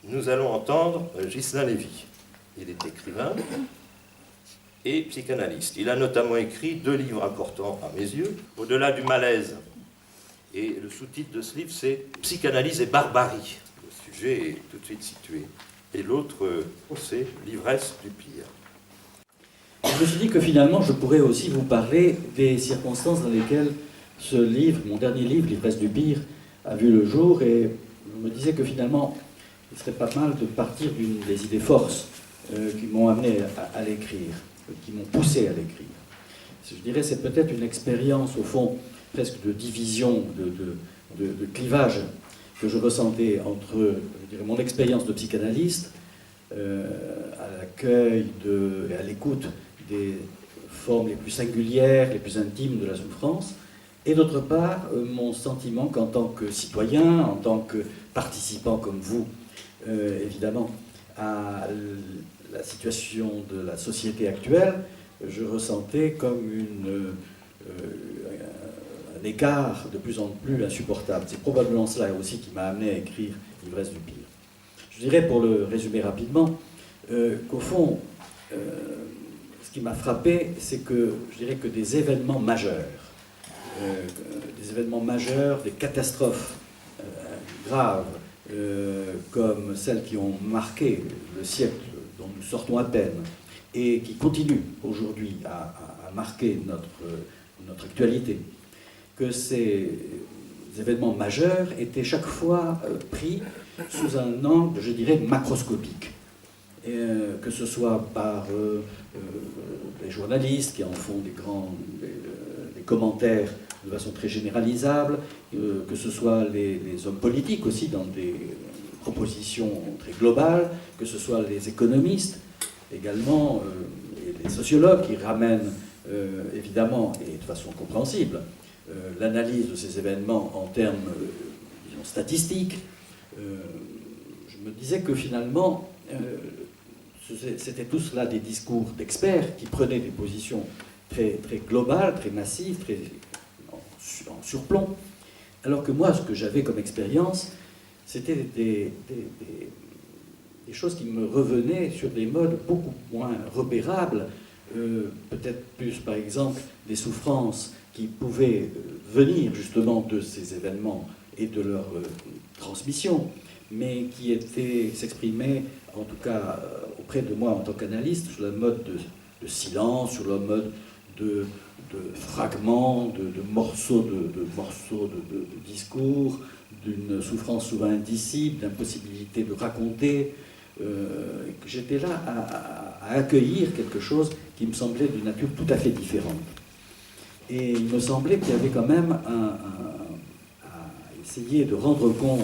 nous allons entendre Ghislain Lévy. Il est écrivain et psychanalyste. Il a notamment écrit 2 livres importants à mes yeux, Au-delà du malaise. Et le sous-titre de ce livre, c'est Psychanalyse et barbarie. Le sujet est tout de suite situé. Et l'autre, c'est L'ivresse du pire. Je me suis dit que finalement, je pourrais aussi vous parler des circonstances dans lesquelles ce livre, mon dernier livre, L'ivresse du pire, a vu le jour, et je me disais que finalement, il serait pas mal de partir des idées forces qui m'ont amené à l'écrire, qui m'ont poussé à l'écrire. Je dirais c'est peut-être une expérience, au fond, presque de division, de clivage que je ressentais entre, je dirais, mon expérience de psychanalyste, à l'accueil et à l'écoute des formes les plus singulières, les plus intimes de la souffrance, et d'autre part, mon sentiment qu'en tant que citoyen, en tant que participant comme vous, évidemment, à la situation de la société actuelle, je ressentais comme un écart de plus en plus insupportable. C'est probablement cela aussi qui m'a amené à écrire L'ivresse du pire. Je dirais, pour le résumer rapidement, qu'au fond, ce qui m'a frappé, c'est que, je dirais que des événements majeurs, des catastrophes graves, comme celles qui ont marqué le siècle dont nous sortons à peine, et qui continuent aujourd'hui à marquer notre actualité, que ces événements majeurs étaient chaque fois pris sous un angle, je dirais, macroscopique. Que ce soit par les journalistes qui en font des commentaires de façon très généralisable, que ce soit les hommes politiques aussi dans des propositions très globales, que ce soit les économistes également, et les sociologues qui ramènent évidemment, et de façon compréhensible, l'analyse de ces événements en termes disons, statistiques. Je me disais que finalement, c'était tout cela des discours d'experts qui prenaient des positions très, très globales, très massives, très en surplomb, alors que moi, ce que j'avais comme expérience, c'était des choses qui me revenaient sur des modes beaucoup moins repérables, peut-être plus, par exemple, des souffrances qui pouvaient venir justement de ces événements et de leur transmission, mais qui s'exprimaient, en tout cas auprès de moi en tant qu'analyste, sur le mode de silence, sur le mode de fragments, de morceaux de discours, d'une souffrance souvent indicible, d'impossibilité de raconter. J'étais là à accueillir quelque chose qui me semblait d'une nature tout à fait différente. Et il me semblait qu'il y avait quand même à essayer de rendre compte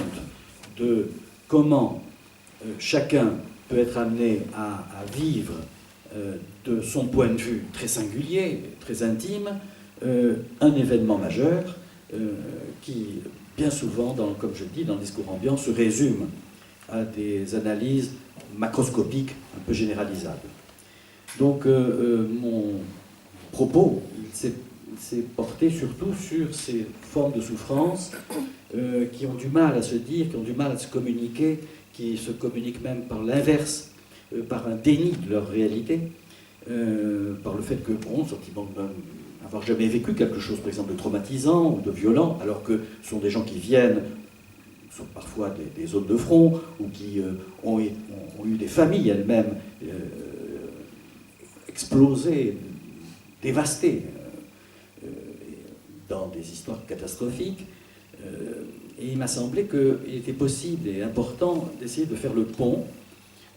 de comment chacun peut être amené à vivre de son point de vue très singulier, très intime, un événement majeur qui, bien souvent, comme je le dis, dans le discours ambiant, se résume à des analyses macroscopiques un peu généralisables. Donc mon propos s'est porté surtout sur ces formes de souffrance qui ont du mal à se dire, qui ont du mal à se communiquer, qui se communiquent même par l'inverse, par un déni de leur réalité, par le fait que, bon, sentiment de n'avoir jamais vécu quelque chose, par exemple, de traumatisant ou de violent, alors que ce sont des gens qui viennent, sont parfois des zones de front, ou qui ont eu des familles elles-mêmes explosées, dévastées, dans des histoires catastrophiques. Et il m'a semblé qu'il était possible et important d'essayer de faire le pont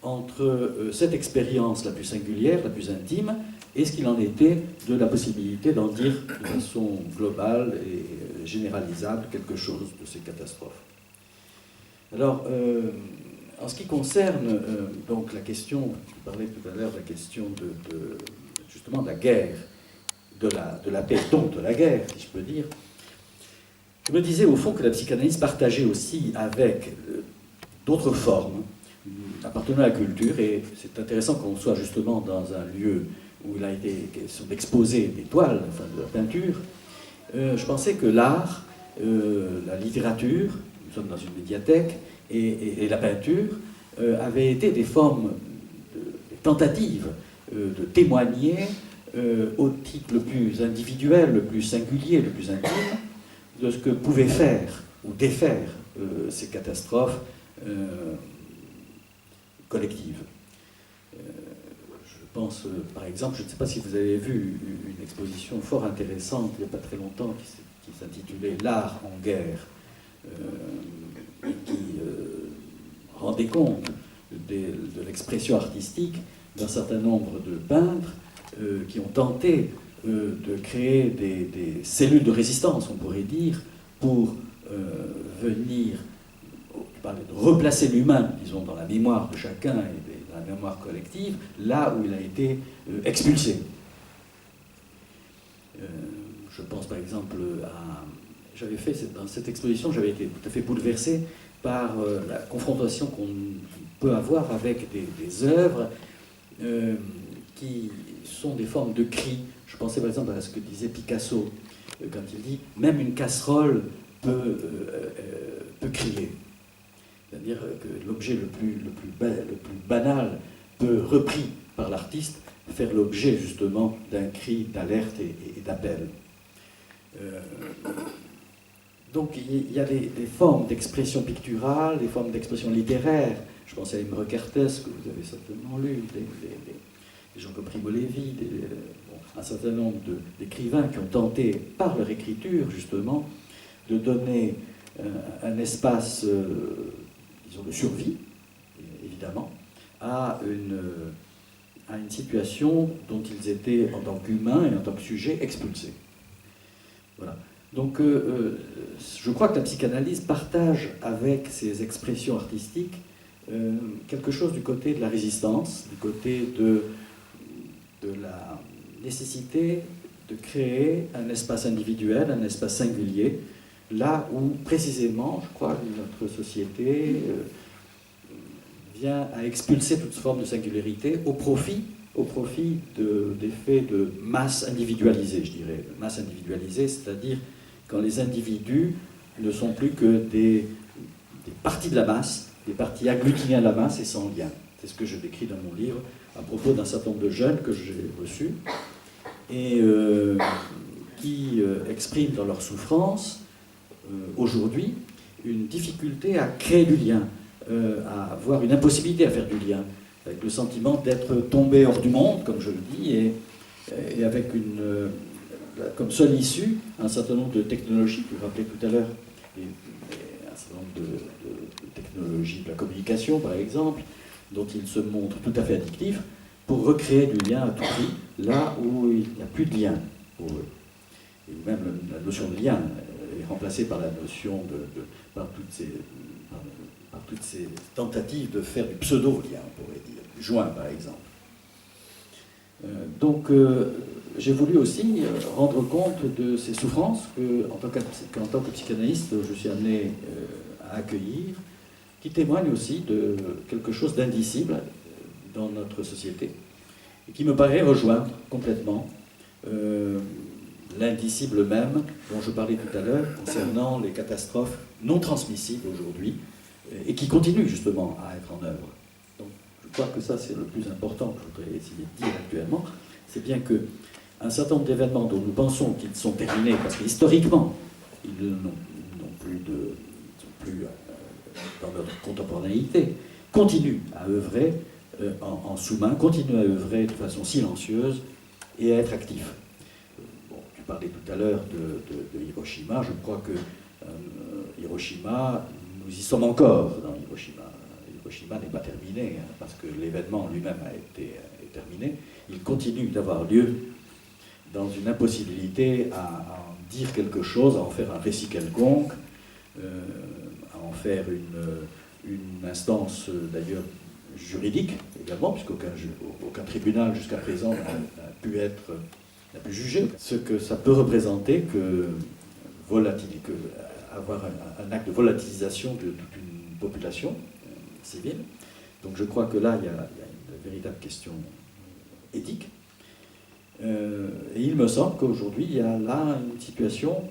entre cette expérience la plus singulière, la plus intime, et ce qu'il en était de la possibilité d'en dire de façon globale et généralisable quelque chose de ces catastrophes. Alors, en ce qui concerne donc la question, je parlais tout à l'heure de la question justement de la guerre, de la paix, donc de la guerre, si je peux dire, je me disais au fond que la psychanalyse partageait aussi avec d'autres formes appartenant à la culture, et c'est intéressant qu'on soit justement dans un lieu où il a été question d'exposer des toiles, enfin de la peinture. Je pensais que l'art, la littérature, nous sommes dans une médiathèque, et la peinture avaient été des formes, des tentatives de témoigner au titre le plus individuel, le plus singulier, le plus intime, de ce que pouvaient faire ou défaire ces catastrophes collectives. Je pense, par exemple, je ne sais pas si vous avez vu une exposition fort intéressante il n'y a pas très longtemps qui s'intitulait L'art en guerre, et qui rendait compte de l'expression artistique d'un certain nombre de peintres qui ont tenté de créer des cellules de résistance, on pourrait dire, pour venir replacer l'humain, disons, dans la mémoire de chacun et dans la mémoire collective, là où il a été expulsé. Je pense par exemple à... J'avais fait, dans cette exposition, j'avais été tout à fait bouleversé par la confrontation qu'on peut avoir avec des œuvres qui sont des formes de cris. Je pensais par exemple à ce que disait Picasso, quand il dit « même une casserole peut crier ». C'est-à-dire que l'objet le plus banal peut, repris par l'artiste, faire l'objet justement d'un cri d'alerte et d'appel. Donc il y a des formes d'expression picturale, des formes d'expression littéraire. Je pense à Imre Kertész, que vous avez certainement lu, des gens comme Primo Levi, un certain nombre d'écrivains qui ont tenté, par leur écriture justement, de donner un espace, disons, de survie, évidemment, à une situation dont ils étaient, en tant qu'humains et en tant que sujets, expulsés. Voilà. Donc, je crois que la psychanalyse partage avec ces expressions artistiques quelque chose du côté de la résistance, du côté de la nécessité de créer un espace individuel, un espace singulier, là où, précisément, je crois, notre société vient à expulser toute forme de singularité au profit d'effets de masse individualisée, je dirais. Masse individualisée, c'est-à-dire quand les individus ne sont plus que des parties de la masse, des parties agglutinées à la masse et sans lien. C'est ce que je décris dans mon livre à propos d'un certain nombre de jeunes que j'ai reçus et qui expriment dans leur souffrance aujourd'hui une difficulté à créer du lien, à avoir une impossibilité à faire du lien, avec le sentiment d'être tombé hors du monde, comme je le dis, et avec comme seule issue un certain nombre de technologies que vous rappelez tout à l'heure, et un certain nombre de technologies de la communication, par exemple, dont ils se montrent tout à fait addictifs, pour recréer du lien à tout prix, là où il n'y a plus de lien pour eux. Et même la notion de lien est remplacée par la notion par toutes ces tentatives de faire du pseudo-lien, on pourrait dire, du joint par exemple. Donc j'ai voulu aussi rendre compte de ces souffrances qu'en tant que psychanalyste je suis amené à accueillir, qui témoignent aussi de quelque chose d'indicible dans notre société, et qui me paraît rejoindre complètement l'indicible même dont je parlais tout à l'heure concernant les catastrophes non transmissibles aujourd'hui et qui continuent justement à être en œuvre. Donc je crois que ça c'est le plus important que je voudrais essayer de dire actuellement, c'est bien qu'un certain nombre d'événements dont nous pensons qu'ils sont terminés, parce qu'historiquement ils n'ont plus dans notre contemporanéité, continuent à œuvrer en sous-main, continuent à œuvrer de façon silencieuse et à être actifs. Bon, tu parlais tout à l'heure de Hiroshima, je crois que Hiroshima, nous y sommes encore dans Hiroshima. Hiroshima n'est pas terminé, hein, parce que l'événement lui-même est terminé. Il continue d'avoir lieu dans une impossibilité à en dire quelque chose, à en faire un récit quelconque, à en faire une instance d'ailleurs juridique également, puisqu'aucun tribunal jusqu'à présent n'a pu juger ce que ça peut représenter que avoir un acte de volatilisation de toute une population civile. Donc je crois que là, il y a une véritable question éthique. Et il me semble qu'aujourd'hui, il y a là une situation,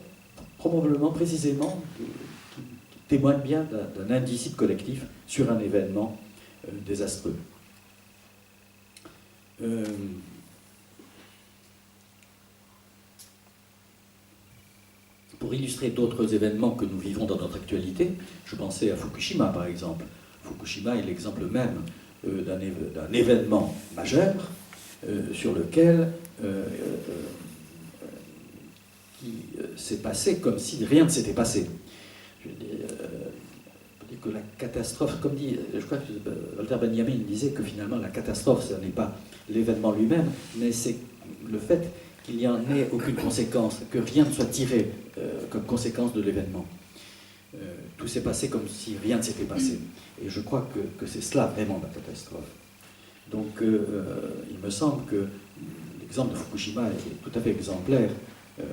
probablement précisément, qui témoigne bien d'un indicible collectif sur un événement désastreux. Pour illustrer d'autres événements que nous vivons dans notre actualité, je pensais à Fukushima par exemple. Fukushima est l'exemple même d'un événement majeur sur lequel qui s'est passé comme si rien ne s'était passé. Je veux dire que la catastrophe, comme dit, je crois que Walter Benjamin disait que finalement la catastrophe, ce n'est pas l'événement lui-même, mais c'est le fait qu'il n'y en ait aucune conséquence, que rien ne soit tiré comme conséquence de l'événement. Tout s'est passé comme si rien ne s'était passé. Et je crois que c'est cela vraiment la catastrophe. Donc il me semble que l'exemple de Fukushima est tout à fait exemplaire. Je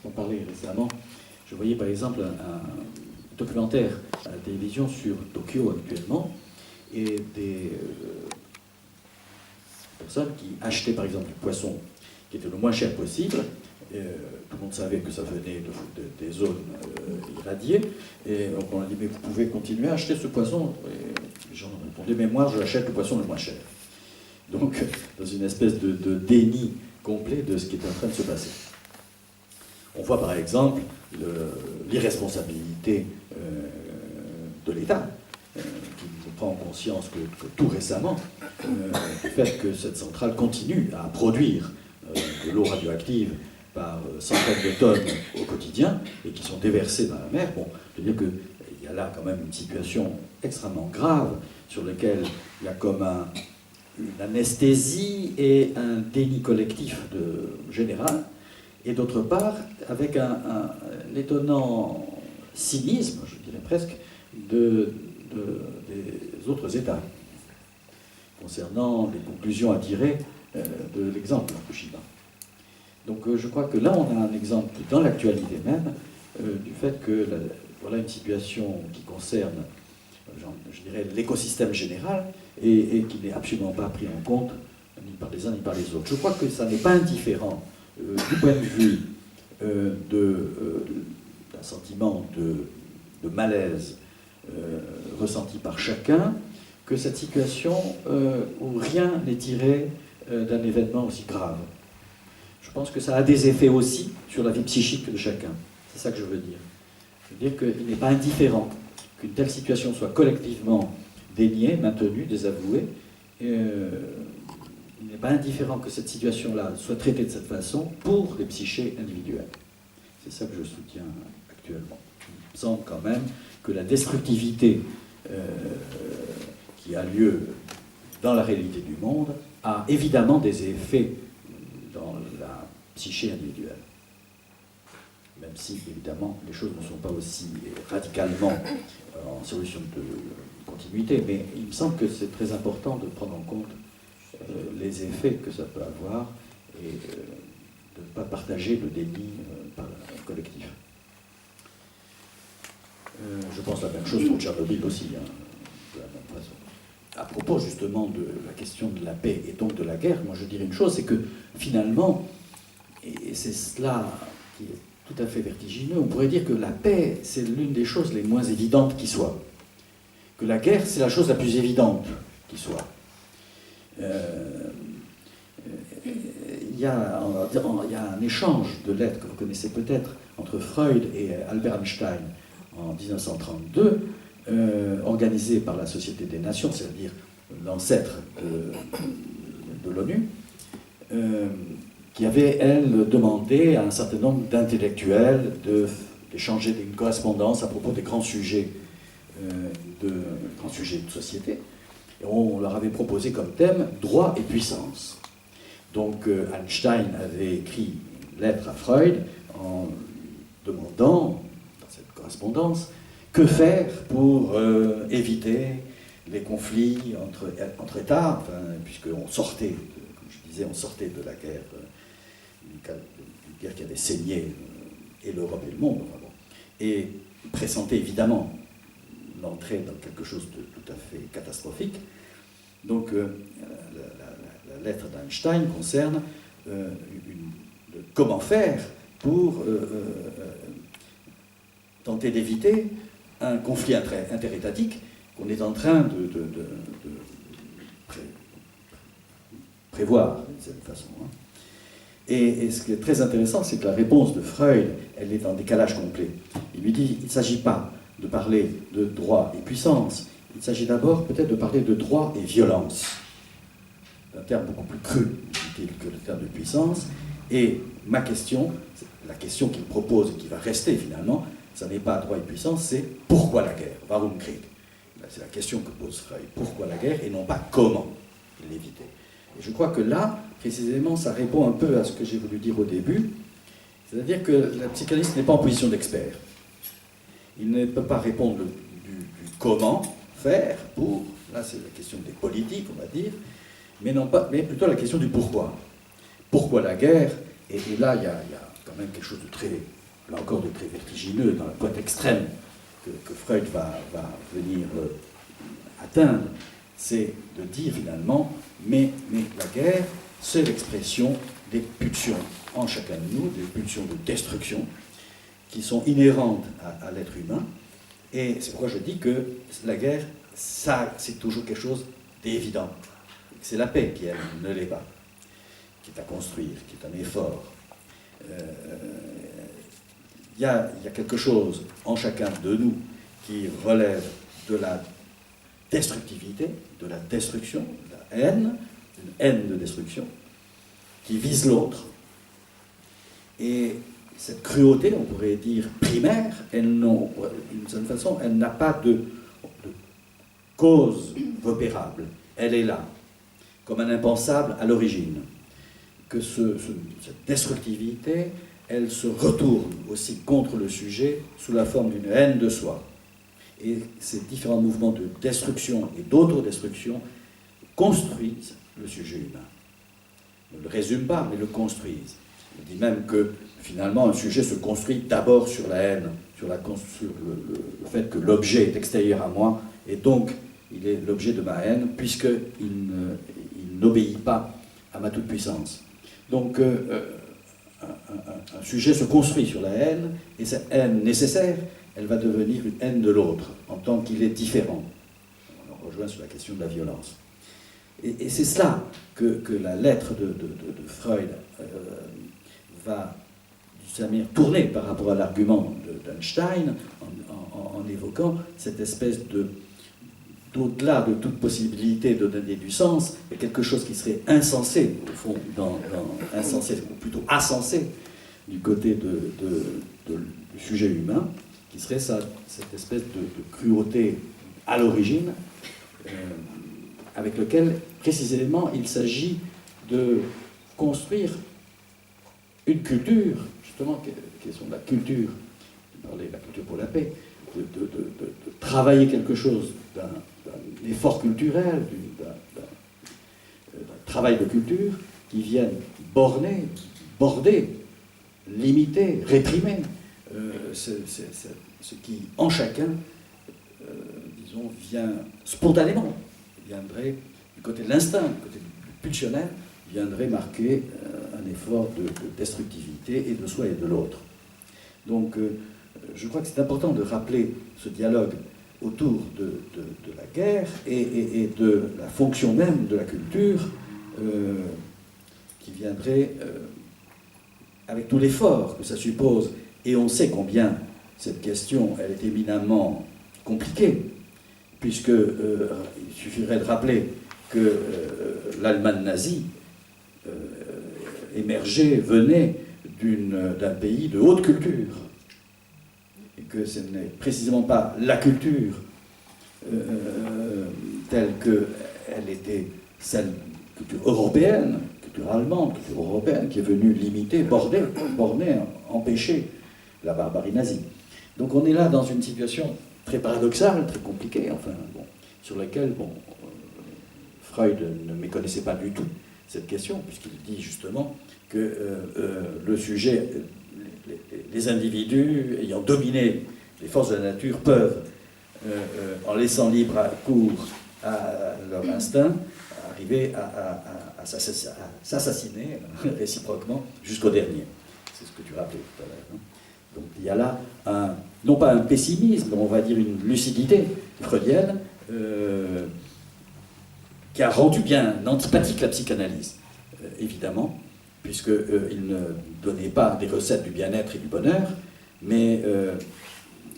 m'en parlais récemment, je voyais par exemple un documentaire à la télévision sur Tokyo actuellement, et des personnes qui achetaient par exemple du poisson qui était le moins cher possible. Tout le monde savait que ça venait des zones irradiées, et donc on a dit mais vous pouvez continuer à acheter ce poisson. Et les gens répondaient mais moi j'achète le poisson le moins cher. Donc dans une espèce de déni complet de ce qui est en train de se passer. On voit par exemple l'irresponsabilité de l'État, qui prend conscience que tout récemment, du fait que cette centrale continue à produire de l'eau radioactive par centaines de tonnes au quotidien, et qui sont déversées dans la mer. Bon, je veux dire qu'il y a là quand même une situation extrêmement grave, sur laquelle il y a comme une anesthésie et un déni collectif général, et d'autre part, avec un étonnant cynisme, je dirais presque, des autres États, concernant les conclusions à tirer de l'exemple de Fukushima. Donc je crois que là, on a un exemple dans l'actualité même, du fait que voilà une situation qui concerne, je dirais, l'écosystème général, et qui n'est absolument pas pris en compte, ni par les uns ni par les autres. Je crois que ça n'est pas indifférent du point de vue d'un sentiment de malaise ressenti par chacun, que cette situation où rien n'est tiré d'un événement aussi grave. Je pense que ça a des effets aussi sur la vie psychique de chacun. C'est ça que je veux dire. Je veux dire qu'il n'est pas indifférent qu'une telle situation soit collectivement déniée, maintenue, désavouée. Il n'est pas indifférent que cette situation-là soit traitée de cette façon pour les psychés individuels. C'est ça que je soutiens actuellement. Il me semble quand même que la destructivité qui a lieu dans la réalité du monde a évidemment des effets dans la psyché individuelle. Même si, évidemment, les choses ne sont pas aussi radicalement en solution de continuité, mais il me semble que c'est très important de prendre en compte les effets que ça peut avoir et de ne pas partager le déni collectif. Je pense la même chose pour Tchernobyl aussi, hein, de la même façon. À propos justement de la question de la paix et donc de la guerre, moi je dirais une chose, c'est que finalement, et c'est cela qui est tout à fait vertigineux, on pourrait dire que la paix, c'est l'une des choses les moins évidentes qui soit. Que la guerre, c'est la chose la plus évidente qui soit. Il y a un échange de lettres que vous connaissez peut-être entre Freud et Albert Einstein en 1932, organisé par la Société des Nations, c'est-à-dire l'ancêtre de l'ONU, qui avait, elle, demandé à un certain nombre d'intellectuels d'échanger une correspondance à propos des grands sujets de société. Et on leur avait proposé comme thème « droit et puissance ». Donc Einstein avait écrit une lettre à Freud en demandant, dans cette correspondance, que faire pour éviter les conflits entre États, enfin, puisqu'on sortait, comme je disais, on sortait de la guerre, une guerre qui avait saigné et l'Europe et le monde, enfin bon, et pressentait évidemment l'entrée dans quelque chose de tout à fait catastrophique. Donc la lettre d'Einstein concerne comment faire pour tenter d'éviter un conflit interétatique qu'on est en train de prévoir d'une certaine façon. Hein. Et ce qui est très intéressant, c'est que la réponse de Freud, elle est en décalage complet. Il lui dit, il ne s'agit pas de parler de droit et puissance, il s'agit d'abord peut-être de parler de droit et violence. Un terme beaucoup plus cru, dit-il, que le terme de puissance. Et ma question, la question qu'il propose et qui va rester finalement, ça n'est pas droit et puissance, c'est pourquoi la guerre, Warum Krieg. C'est la question que pose Freud, pourquoi la guerre et non pas comment l'éviter. Et je crois que là, précisément, ça répond un peu à ce que j'ai voulu dire au début, c'est-à-dire que le psychanalyste n'est pas en position d'expert. Il ne peut pas répondre du comment faire pour, là c'est la question des politiques, on va dire, mais plutôt la question du pourquoi. Pourquoi la guerre? Et là, il y a quand même quelque chose de très, là encore, de très vertigineux dans la pointe extrême que Freud va venir atteindre, c'est de dire finalement, mais la guerre, c'est l'expression des pulsions en chacun de nous, des pulsions de destruction qui sont inhérentes à l'être humain. Et c'est pourquoi je dis que la guerre, ça, c'est toujours quelque chose d'évident. C'est la paix qui, elle, ne l'est pas, qui est à construire, qui est un effort. Il y a quelque chose en chacun de nous qui relève de la destructivité, de la destruction, de la haine, une haine de destruction, qui vise l'autre. Et cette cruauté, on pourrait dire primaire, d'une certaine façon, elle n'a pas de cause repérable. Elle est là, comme un impensable à l'origine. Que cette destructivité, elle se retourne aussi contre le sujet sous la forme d'une haine de soi. Et ces différents mouvements de destruction et d'autodestruction construisent le sujet humain. Ne le résument pas, mais le construisent. On dit même que finalement un sujet se construit d'abord sur la haine, sur le fait que l'objet est extérieur à moi, et donc il est l'objet de ma haine, puisqu'il n'obéit pas à ma toute-puissance. Donc un sujet se construit sur la haine, et cette haine nécessaire, elle va devenir une haine de l'autre, en tant qu'il est différent. On rejoint sur la question de la violence. Et c'est cela que la lettre de Freud va, d'une certaine manière, tourner par rapport à l'argument d'Einstein, en évoquant cette espèce d'au-delà de toute possibilité de donner du sens, et quelque chose qui serait insensé, au fond, insensé, ou plutôt insensé, du côté du sujet humain, qui serait cette espèce de cruauté à l'origine, avec lequel, précisément, il s'agit de construire une culture, justement, question de la culture, de parler de la culture pour la paix, de travailler quelque chose d'un effort culturel, d'un travail de culture qui vienne border, limiter, réprimer ce qui, en chacun, disons, vient spontanément, viendrait du côté de l'instinct, du côté du pulsionnel, viendrait marquer un effort de destructivité et de soi et de l'autre. Donc, je crois que c'est important de rappeler ce dialogue autour de la guerre et de la fonction même de la culture qui viendrait avec tout l'effort que ça suppose. Et on sait combien cette question, elle est éminemment compliquée, puisque il suffirait de rappeler que l'Allemagne nazie venait d'un pays de haute culture, et que ce n'est précisément pas la culture telle qu'elle était celle culture européenne, culture allemande, culture européenne, qui est venue limiter, borner, empêcher la barbarie nazie. Donc on est là dans une situation très paradoxale, très compliquée, enfin, sur laquelle Freud ne méconnaissait pas du tout cette question, puisqu'il dit justement que le sujet, les individus ayant dominé les forces de la nature peuvent, en laissant libre cours à leur instinct, arriver à s'assassiner réciproquement jusqu'au dernier. C'est ce que tu rappelais tout à l'heure. Hein. Donc il y a là non pas un pessimisme, on va dire une lucidité freudienne qui a rendu bien antipathique la psychanalyse, évidemment, puisqu'il ne donnait pas des recettes du bien-être et du bonheur, mais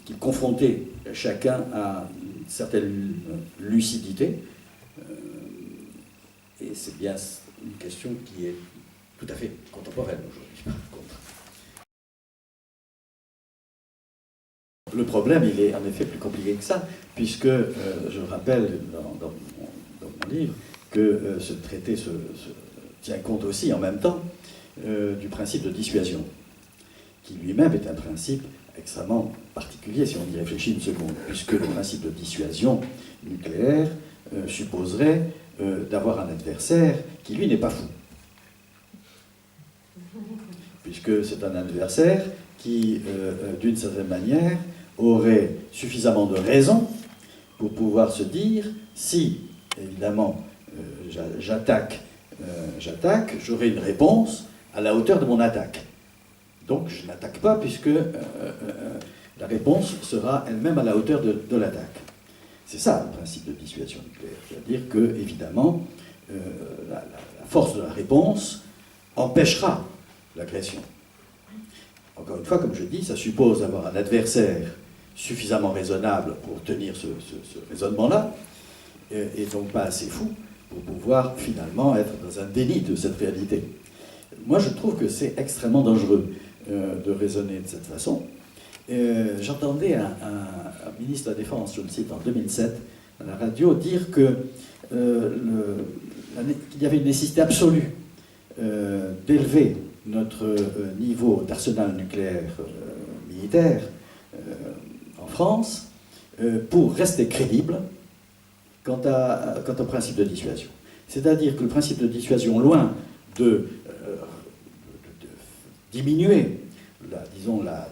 qu'il confrontait chacun à une certaine lucidité. Et c'est bien une question qui est tout à fait contemporaine aujourd'hui, par contre. Le problème, il est en effet plus compliqué que ça, puisque, je le rappelle dans mon livre, que ce traité se tient compte aussi en même temps du principe de dissuasion, qui lui-même est un principe extrêmement particulier si on y réfléchit une seconde, puisque le principe de dissuasion nucléaire supposerait d'avoir un adversaire qui, lui, n'est pas fou. Puisque c'est un adversaire qui, d'une certaine manière, aurait suffisamment de raison pour pouvoir se dire, si, évidemment, j'attaque, j'aurai une réponse à la hauteur de mon attaque. Donc je n'attaque pas puisque la réponse sera elle-même à la hauteur de l'attaque. C'est ça le principe de dissuasion nucléaire. C'est-à-dire que, évidemment, la force de la réponse empêchera l'agression. Encore une fois, comme je dis, ça suppose d'avoir un adversaire suffisamment raisonnable pour tenir ce raisonnement-là, et donc pas assez fou pour pouvoir finalement être dans un déni de cette réalité. Moi, je trouve que c'est extrêmement dangereux de raisonner de cette façon. J'entendais un ministre de la Défense, je le cite, en 2007, à la radio, dire que qu'il y avait une nécessité absolue d'élever notre niveau d'arsenal nucléaire militaire en France pour rester crédible quant au principe de dissuasion. C'est-à-dire que le principe de dissuasion, loin de diminuer, disons, la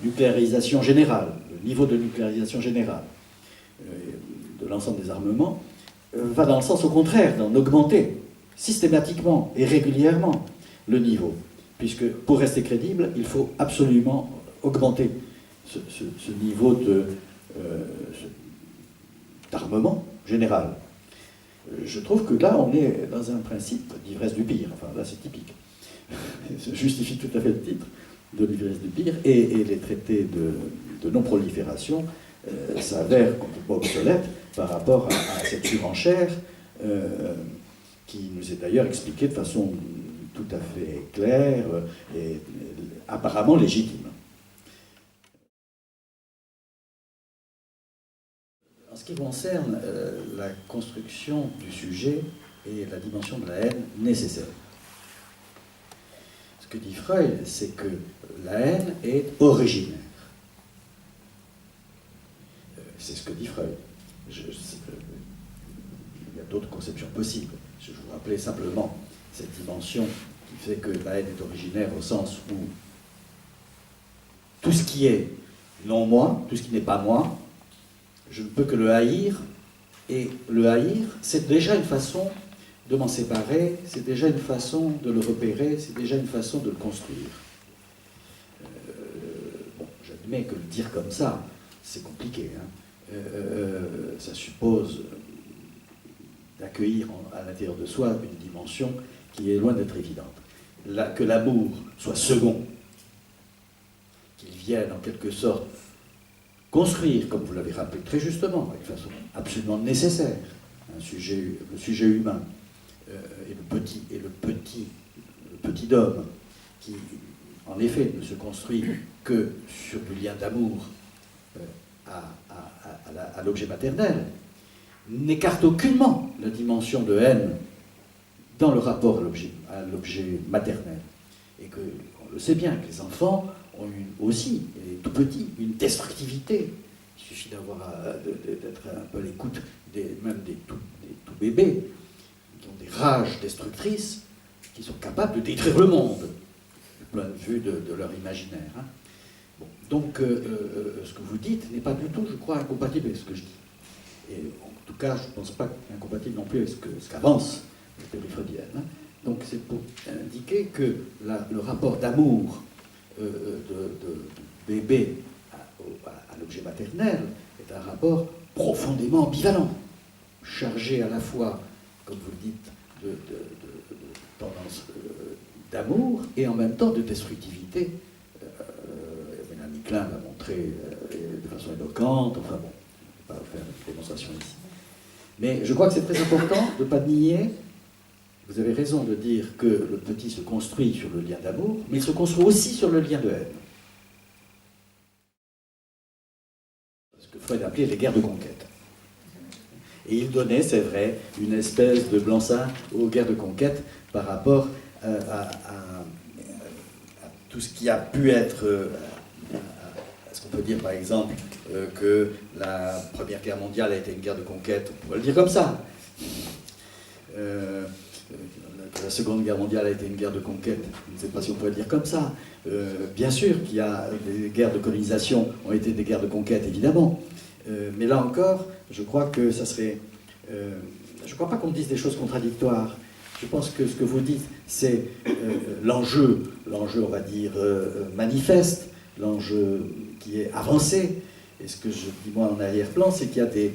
nucléarisation générale, le niveau de nucléarisation générale de l'ensemble des armements, va dans le sens au contraire, d'en augmenter systématiquement et régulièrement le niveau. Puisque pour rester crédible, il faut absolument augmenter ce niveau d'armement général. Je trouve que là, on est dans un principe d'ivresse du pire. Enfin, là, c'est typique. Ça justifie tout à fait le titre de l'ivresse du pire. Et les traités de non-prolifération s'avèrent complètement obsolètes par rapport à cette surenchère qui nous est d'ailleurs expliquée de façon tout à fait claire et apparemment légitime. En ce qui concerne la construction du sujet et la dimension de la haine nécessaire, ce que dit Freud, c'est que la haine est originaire. C'est ce que dit Freud. Il y a d'autres conceptions possibles. Je vous rappelais simplement cette dimension qui fait que la haine est originaire au sens où tout ce qui est non moi, tout ce qui n'est pas moi, je ne peux que le haïr, et le haïr, c'est déjà une façon de m'en séparer, c'est déjà une façon de le repérer, c'est déjà une façon de le construire. Bon, j'admets que le dire comme ça, c'est compliqué. Hein. Ça suppose d'accueillir à l'intérieur de soi une dimension qui est loin d'être évidente. Que l'amour soit second, qu'il vienne en quelque sorte construire, comme vous l'avez rappelé très justement, de façon absolument nécessaire, le sujet humain et le petit homme qui, en effet, ne se construit que sur du lien d'amour à l'objet maternel, n'écarte aucunement la dimension de haine dans le rapport à l'objet maternel. Et que, on le sait bien, que les enfants ont aussi, et tout petits, une destructivité. Il suffit d'être un peu à l'écoute même des tout bébés, qui ont des rages destructrices, qui sont capables de détruire le monde, du point de vue de leur imaginaire. Hein. Bon, donc, ce que vous dites n'est pas du tout, je crois, incompatible avec ce que je dis. Et en tout cas, je ne pense pas incompatible non plus avec ce qu'avance la théorie freudienne. Hein. Donc, c'est pour indiquer que le rapport d'amour de bébé à l'objet maternel est un rapport profondément ambivalent, chargé à la fois, comme vous le dites, de tendance d'amour et en même temps de destructivité. Mélanie Klein l'a montré de façon éloquente, enfin bon, je ne vais pas faire une démonstration ici. Mais je crois que c'est très important de ne pas nier, vous avez raison de dire que le petit se construit sur le lien d'amour, mais il se construit aussi sur le lien de haine. Ce que Freud appelait les guerres de conquête. Et il donnait, c'est vrai, une espèce de blanc-seing aux guerres de conquête par rapport à tout ce qui a pu être... Est-ce qu'on peut dire, par exemple, que la Première Guerre mondiale a été une guerre de conquête? On pourrait le dire comme ça. Que la Seconde Guerre mondiale a été une guerre de conquête, je ne sais pas si on pourrait le dire comme ça. Bien sûr qu'il y a des guerres de colonisation ont été des guerres de conquête, évidemment. Mais là encore, je crois que ça serait... je ne crois pas qu'on dise des choses contradictoires. Je pense que ce que vous dites, c'est l'enjeu, on va dire, manifeste, l'enjeu qui est avancé. Et ce que je dis moi en arrière-plan, c'est qu'il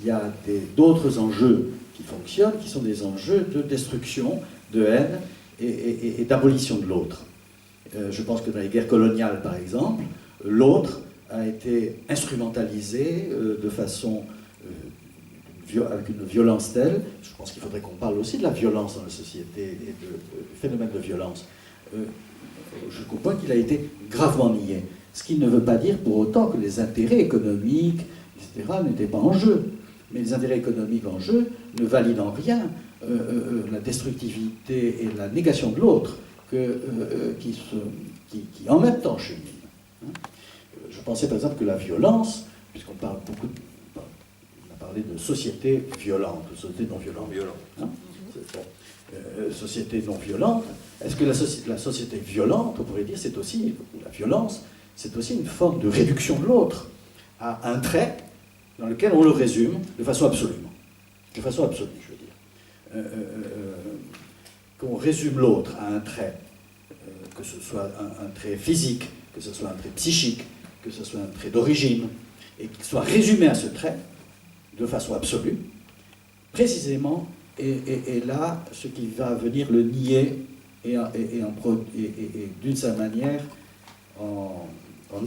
y a d'autres enjeux qui fonctionnent, qui sont des enjeux de destruction, de haine et d'abolition de l'autre. Je pense que dans les guerres coloniales, par exemple, l'autre a été instrumentalisé de façon avec une violence telle. Je pense qu'il faudrait qu'on parle aussi de la violence dans la société et du phénomène de violence. Jusqu'au point qu'il a été gravement nié. Ce qui ne veut pas dire pour autant que les intérêts économiques, etc., n'étaient pas en jeu. Mais les intérêts économiques en jeu ne valident en rien la destructivité et la négation de l'autre qui en même temps cheminent. Je pensais par exemple que la violence, puisqu'on parle beaucoup, on a parlé de société violente, de société non violente. Société non violente, est-ce que la société violente, on pourrait dire, c'est aussi, la violence, c'est aussi une forme de réduction de l'autre à un trait dans lequel on le résume de façon absolue. De façon absolue, je veux dire. Qu'on résume l'autre à un trait, que ce soit un trait physique, que ce soit un trait psychique, que ce soit un trait d'origine, et qu'il soit résumé à ce trait de façon absolue, précisément, et là, ce qui va venir le nier et d'une certaine manière en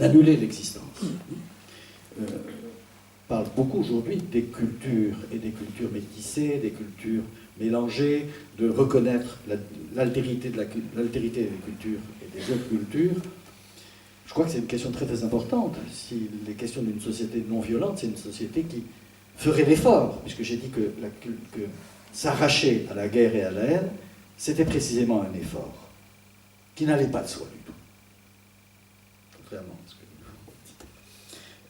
annuler l'existence. On parle beaucoup aujourd'hui des cultures et des cultures métissées, des cultures mélangées, de reconnaître l'altérité des cultures et des autres cultures. Je crois que c'est une question très très importante. Si les questions d'une société non violente, c'est une société qui ferait l'effort, puisque j'ai dit que s'arracher à la guerre et à la haine, c'était précisément un effort qui n'allait pas de soi du tout. Contrairement à ce que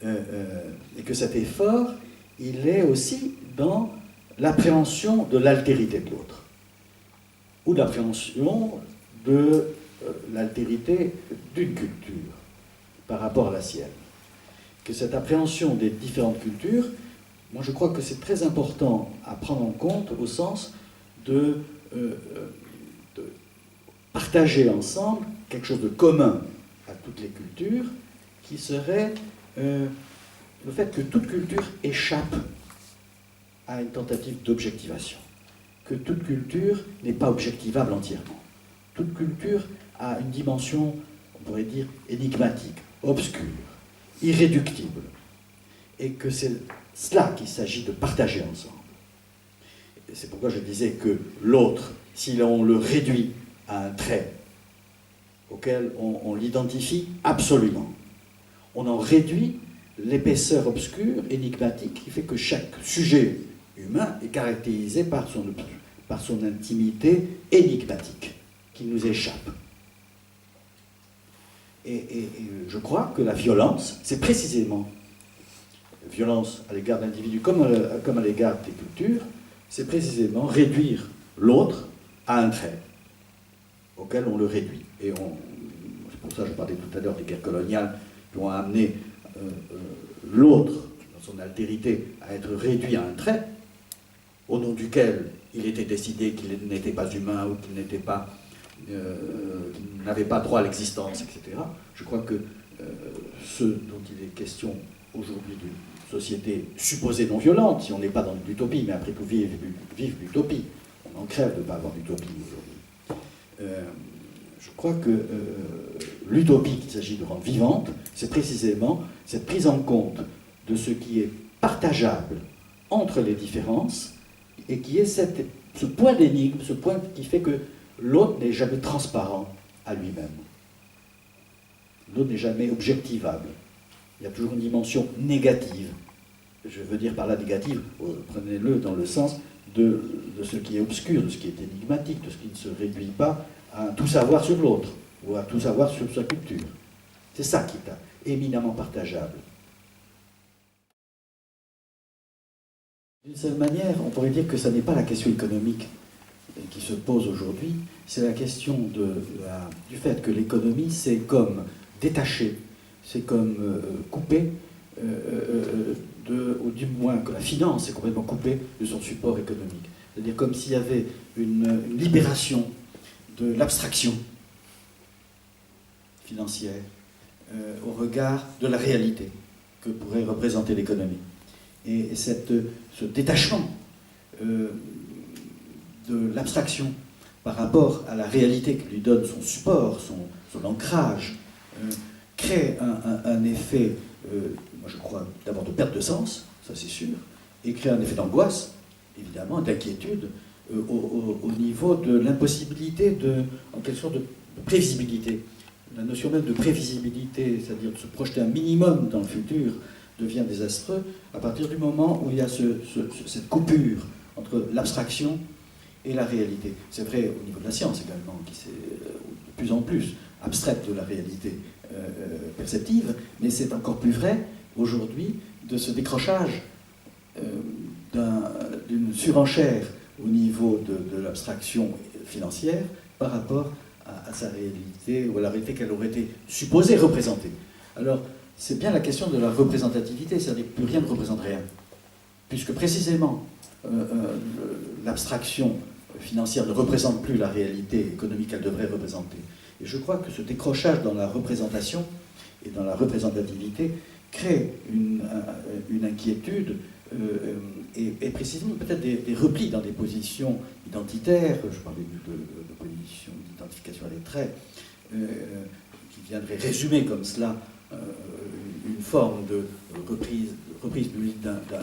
vous dites. Et que cet effort, il est aussi dans l'appréhension de l'altérité de l'autre, ou l'appréhension de l'altérité d'une culture par rapport à la sienne. Que cette appréhension des différentes cultures, moi je crois que c'est très important à prendre en compte au sens de partager ensemble quelque chose de commun à toutes les cultures, qui serait le fait que toute culture échappe à une tentative d'objectivation, que toute culture n'est pas objectivable entièrement. Toute culture a une dimension, on pourrait dire, énigmatique, obscure, irréductible, et que c'est cela qu'il s'agit de partager ensemble. Et c'est pourquoi je disais que l'autre, si on le réduit à un trait auquel on l'identifie absolument, on en réduit l'épaisseur obscure, énigmatique, qui fait que chaque sujet humain est caractérisé par son intimité énigmatique, qui nous échappe. Et je crois que la violence, c'est précisément violence à l'égard d'individus comme à l'égard des cultures, c'est précisément réduire l'autre à un trait auquel on le réduit. Et c'est pour ça que je parlais tout à l'heure des guerres coloniales qui ont amené l'autre, dans son altérité, à être réduit à un trait, au nom duquel il était décidé qu'il n'était pas humain ou qu'il n'avait pas droit à l'existence, etc. Je crois que ce dont il est question aujourd'hui d'une société supposée non violente, si on n'est pas dans l'utopie, mais après tout vive l'utopie. On en crève de ne pas avoir d'utopie aujourd'hui. Je crois que l'utopie qu'il s'agit de rendre vivante, c'est précisément cette prise en compte de ce qui est partageable entre les différences, et qui est ce point d'énigme, ce point qui fait que l'autre n'est jamais transparent à lui-même. L'autre n'est jamais objectivable. Il y a toujours une dimension négative. Je veux dire par là négative, prenez-le dans le sens de ce qui est obscur, de ce qui est énigmatique, de ce qui ne se réduit pas à tout savoir sur l'autre, ou à tout savoir sur sa culture. C'est ça qui est éminemment partageable. D'une certaine manière, on pourrait dire que ce n'est pas la question économique qui se pose aujourd'hui, c'est la question du fait que l'économie, c'est comme détacher, c'est comme couper, ou du moins que la finance est complètement coupée de son support économique. C'est-à-dire comme s'il y avait une libération de l'abstraction financière au regard de la réalité que pourrait représenter l'économie. Et ce détachement de l'abstraction par rapport à la réalité que lui donne son support, son ancrage, crée un effet, moi je crois, d'abord de perte de sens, ça c'est sûr, et crée un effet d'angoisse, évidemment, d'inquiétude, au niveau de l'impossibilité en quelque sorte de prévisibilité. La notion même de prévisibilité, c'est-à-dire de se projeter un minimum dans le futur, devient désastreux à partir du moment où il y a cette coupure entre l'abstraction et la réalité. C'est vrai au niveau de la science également, qui s'est de plus en plus abstraite de la réalité perceptive, mais c'est encore plus vrai aujourd'hui de ce décrochage d'une surenchère au niveau de l'abstraction financière par rapport à sa réalité, ou à la réalité qu'elle aurait été supposée représenter. Alors, c'est bien la question de la représentativité, c'est-à-dire que plus rien ne représente rien. Puisque précisément, l'abstraction financière ne représente plus la réalité économique qu'elle devrait représenter. Et je crois que ce décrochage dans la représentation et dans la représentativité crée une inquiétude et précisément peut-être des replis dans des positions identitaires. Je parlais de positions d'identification à des traits qui viendraient résumer comme cela une forme de reprise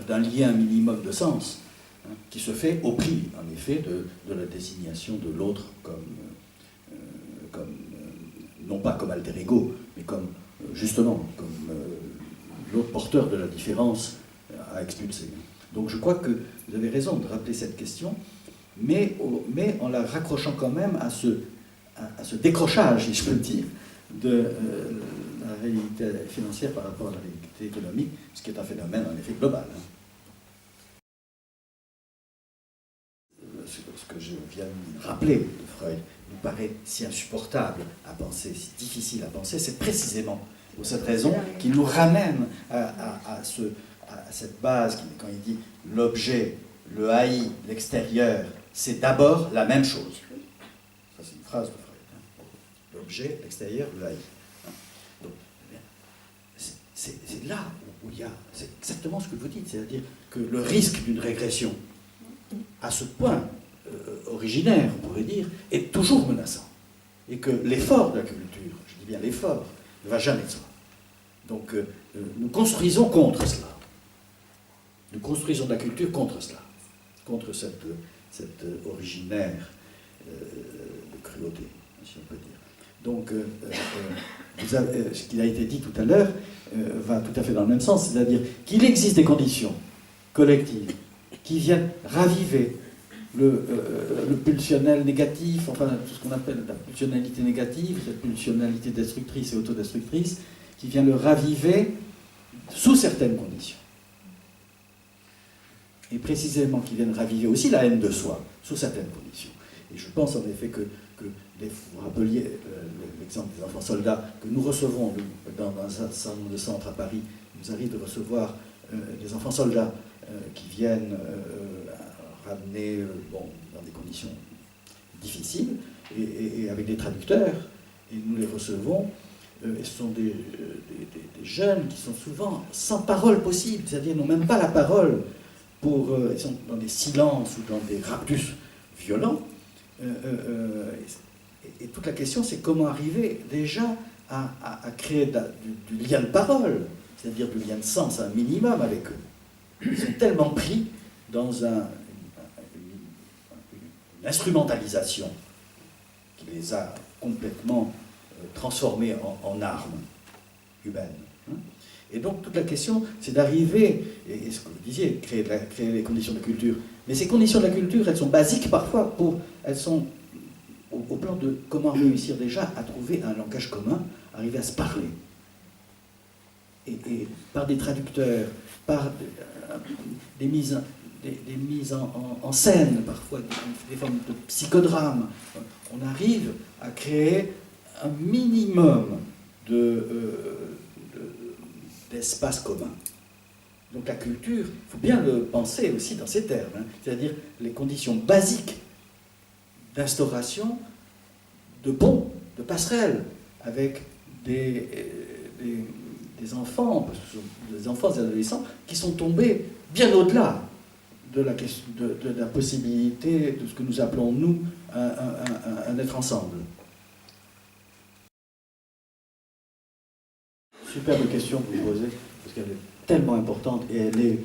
d'un lien minimum de sens, hein, qui se fait au prix, en effet, de la désignation de l'autre non pas comme alter ego, mais comme, justement, comme l'autre porteur de la différence à expulser. Donc je crois que vous avez raison de rappeler cette question, mais en la raccrochant quand même à ce décrochage, si je peux le dire, de la réalité financière par rapport à la réalité économique, ce qui est un phénomène en effet global. Ce que je viens de rappeler de Freud nous paraît si insupportable à penser, si difficile à penser, c'est précisément pour cette raison qu'il nous ramène à cette base, quand il dit l'objet, le haï, l'extérieur, c'est d'abord la même chose. Ça c'est une phrase de Freud. L'objet, l'extérieur, le haï. Donc, c'est là où il y a, c'est exactement ce que vous dites, c'est-à-dire que le risque d'une régression à ce point originaire, on pourrait dire, est toujours menaçant. Et que l'effort de la culture, je dis bien l'effort, ne va jamais de soi. Donc nous construisons contre cela. Nous construisons de la culture contre cela, contre cette originaire de cruauté, si on peut dire. Donc ce qui a été dit tout à l'heure va tout à fait dans le même sens, c'est-à-dire qu'il existe des conditions collectives qui viennent raviver le pulsionnel négatif, enfin tout ce qu'on appelle la pulsionnalité négative, cette pulsionnalité destructrice et autodestructrice, qui vient le raviver sous certaines conditions. Et précisément qui viennent raviver aussi la haine de soi, sous certaines conditions. Et je pense en effet que vous rappeliez l'exemple des enfants soldats que nous recevons dans un certain nombre de centres à Paris. Il nous arrive de recevoir des enfants soldats qui viennent ramener dans des conditions difficiles et avec des traducteurs, et nous les recevons et ce sont des jeunes qui sont souvent sans parole possible, c'est-à-dire n'ont même pas la parole, ils sont dans des silences ou dans des raptus violents. Et toute la question, c'est comment arriver déjà à créer du lien de parole, c'est-à-dire du lien de sens, un minimum avec eux. Ils sont tellement pris dans une instrumentalisation qui les a complètement transformés en armes humaines. Et donc toute la question, c'est d'arriver, et ce que vous disiez, créer les conditions de culture. Mais ces conditions de la culture, elles sont basiques parfois, elles sont au plan de comment réussir déjà à trouver un langage commun, arriver à se parler. Et par des traducteurs, par des mises en scène, parfois des formes de psychodrame, on arrive à créer un minimum d'espace commun. Donc la culture, il faut bien le penser aussi dans ces termes, c'est-à-dire les conditions basiques d'instauration de ponts, de passerelles, avec des enfants, des enfants et des adolescents qui sont tombés bien au-delà de la possibilité de ce que nous appelons, nous, un être ensemble. Superbe question que vous posez, parce qu'elle est tellement importante et elle est,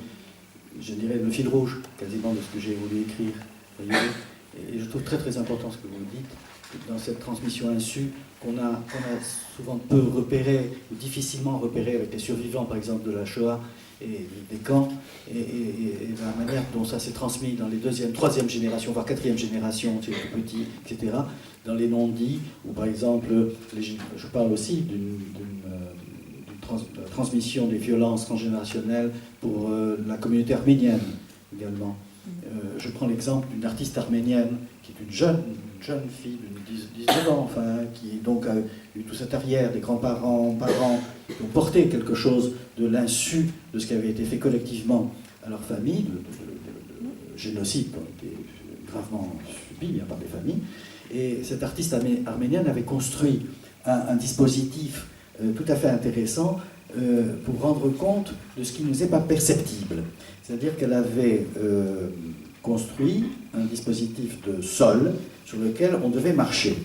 je dirais, le fil rouge quasiment de ce que j'ai voulu écrire. Et je trouve très très important ce que vous dites, dans cette transmission insu qu'on a souvent peu repéré, ou difficilement repéré avec les survivants par exemple de la Shoah et des camps, et la manière dont ça s'est transmis dans les deuxième, troisième générations, voire quatrième génération, chez les plus petits, etc., dans les non-dits, ou par exemple, je parle aussi d'une transmission des violences transgénérationnelles pour la communauté arménienne également. Je prends l'exemple d'une artiste arménienne qui est une jeune fille de 19 ans, enfin, qui donc a eu toute cette arrière des grands-parents, parents, qui ont porté quelque chose de l'insu de ce qui avait été fait collectivement à leur famille, de génocide qui ont été gravement subis par des familles. Et cette artiste arménienne avait construit un dispositif tout à fait intéressant pour rendre compte de ce qui ne nous est pas perceptible. C'est-à-dire qu'elle avait construit un dispositif de sol sur lequel on devait marcher.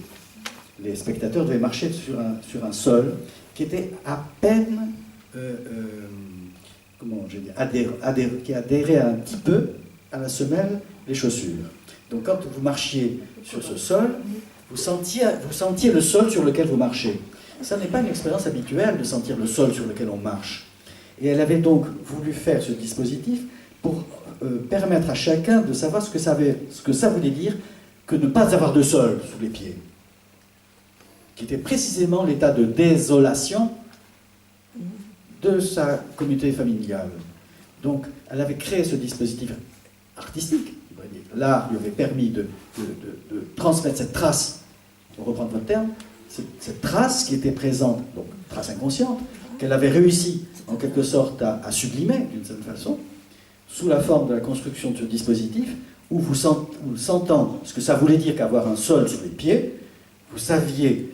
Les spectateurs devaient marcher sur un sol qui était à peine, qui adhérait un petit peu à la semelle des chaussures. Donc quand vous marchiez sur ce sol, vous sentiez le sol sur lequel vous marchez. Ça n'est pas une expérience habituelle de sentir le sol sur lequel on marche. Et elle avait donc voulu faire ce dispositif pour permettre à chacun de savoir ce que ça voulait dire que ne pas avoir de sol sous les pieds, qui était précisément l'état de désolation de sa communauté familiale. Donc, elle avait créé ce dispositif artistique. L'art lui avait permis de transmettre cette trace, pour reprendre votre terme, cette trace qui était présente, donc trace inconsciente, qu'elle avait réussi en quelque sorte à sublimer d'une certaine façon, sous la forme de la construction de ce dispositif, où vous sentant ce que ça voulait dire qu'avoir un sol sous les pieds, vous saviez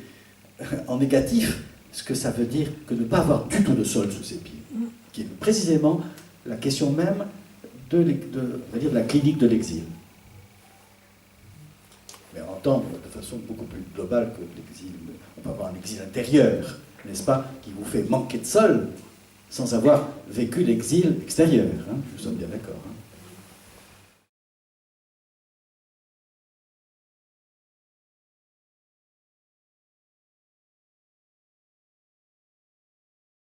en négatif ce que ça veut dire que ne pas avoir du tout de sol sous ses pieds, qui est précisément la question même de la clinique de l'exil. Mais entendre de façon beaucoup plus globale que l'exil, on peut avoir un exil intérieur, n'est-ce pas, qui vous fait manquer de sol sans avoir vécu l'exil extérieur. Nous sommes bien d'accord.